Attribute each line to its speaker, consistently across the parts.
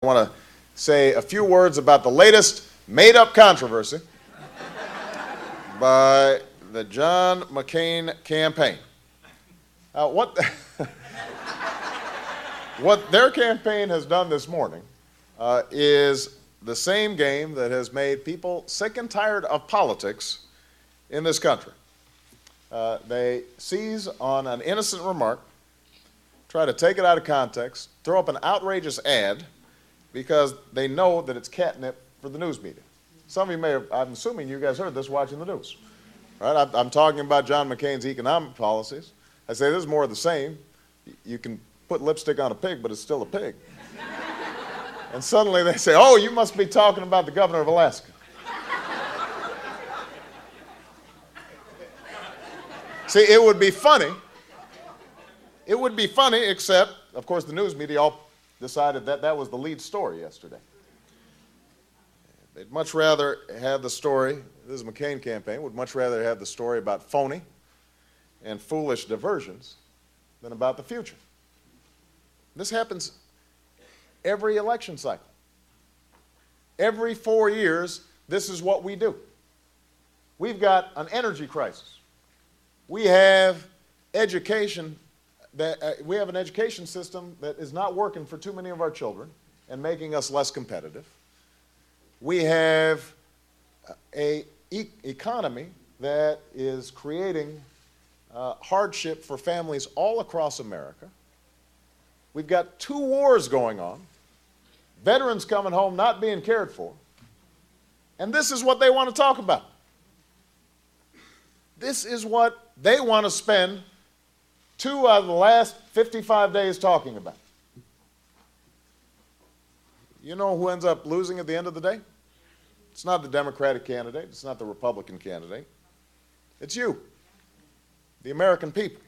Speaker 1: I want to say a few words about the latest made-up controversy by the John McCain campaign. What their campaign has done this morning is the same game that has made people sick and tired of politics in this country. They seize on an innocent remark, try to take it out of context, throw up an outrageous ad, because they know that it's catnip for the news media. Some of you may have, I'm assuming you guys heard this watching the news. Right? I'm talking about John McCain's economic policies. I say this is more of the same. You can put lipstick on a pig, but it's still a pig. And suddenly they say, oh, you must be talking about the governor of Alaska. See, it would be funny. It would be funny, except, of course, the news media all decided that that was the lead story yesterday. They'd much rather have the story, this is McCain campaign, would much rather have the story about phony and foolish diversions than about the future. This happens every election cycle. Every 4 years, this is what we do. We've got an energy crisis. We have education we have an education system that is not working for too many of our children and making us less competitive. We have an economy that is creating hardship for families all across America. We've got 2 wars going on, veterans coming home not being cared for, and this is what they want to talk about. This is what they want to spend 2 out of the last 55 days talking about. You know who ends up losing at the end of the day? It's not the Democratic candidate. It's not the Republican candidate. It's you, the American people.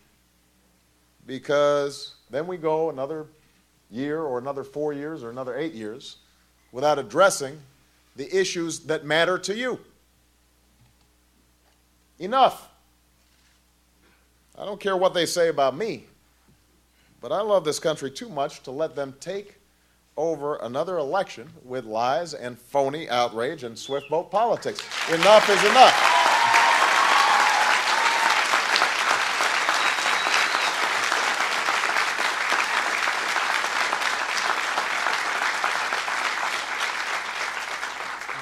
Speaker 1: Because then we go another year or another 4 years or another 8 years without addressing the issues that matter to you. Enough. I don't care what they say about me, but I love this country too much to let them take over another election with lies and phony outrage and swift boat politics. Enough is enough.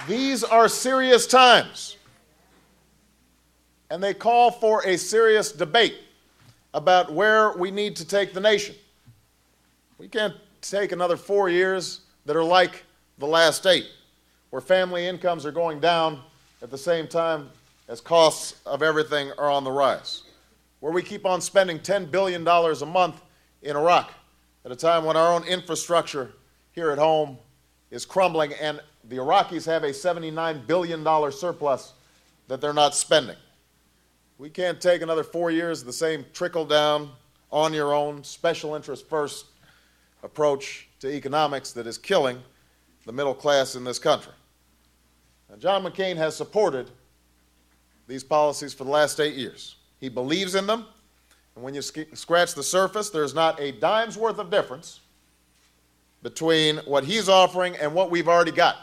Speaker 1: These are serious times, and they call for a serious debate about where we need to take the nation. We can't take another 4 years that are like the last 8, where family incomes are going down at the same time as costs of everything are on the rise, where we keep on spending $10 billion a month in Iraq at a time when our own infrastructure here at home is crumbling and the Iraqis have a $79 billion surplus that they're not spending. We can't take another 4 years of the same trickle-down, on-your-own, special interest first approach to economics that is killing the middle class in this country. Now, John McCain has supported these policies for the last 8 years. He believes in them, and when you scratch the surface, there's not a dime's worth of difference between what he's offering and what we've already got.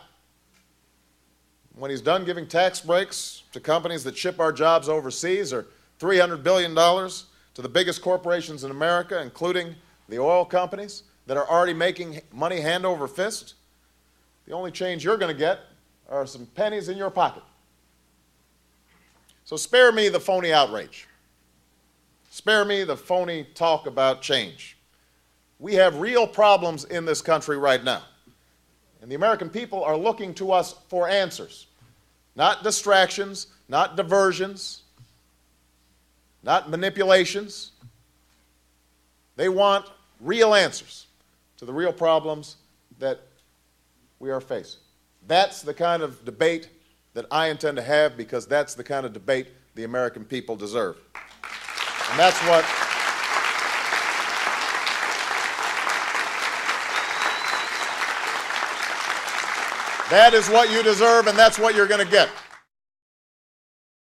Speaker 1: When he's done giving tax breaks to companies that ship our jobs overseas, or $300 billion to the biggest corporations in America, including the oil companies that are already making money hand over fist, the only change you're going to get are some pennies in your pocket. So spare me the phony outrage. Spare me the phony talk about change. We have real problems in this country right now. And the American people are looking to us for answers, not distractions, not diversions, not manipulations. They want real answers to the real problems that we are facing. That's the kind of debate that I intend to have, because that's the kind of debate the American people deserve. And that's what that is what you deserve, and that's what you're going to get.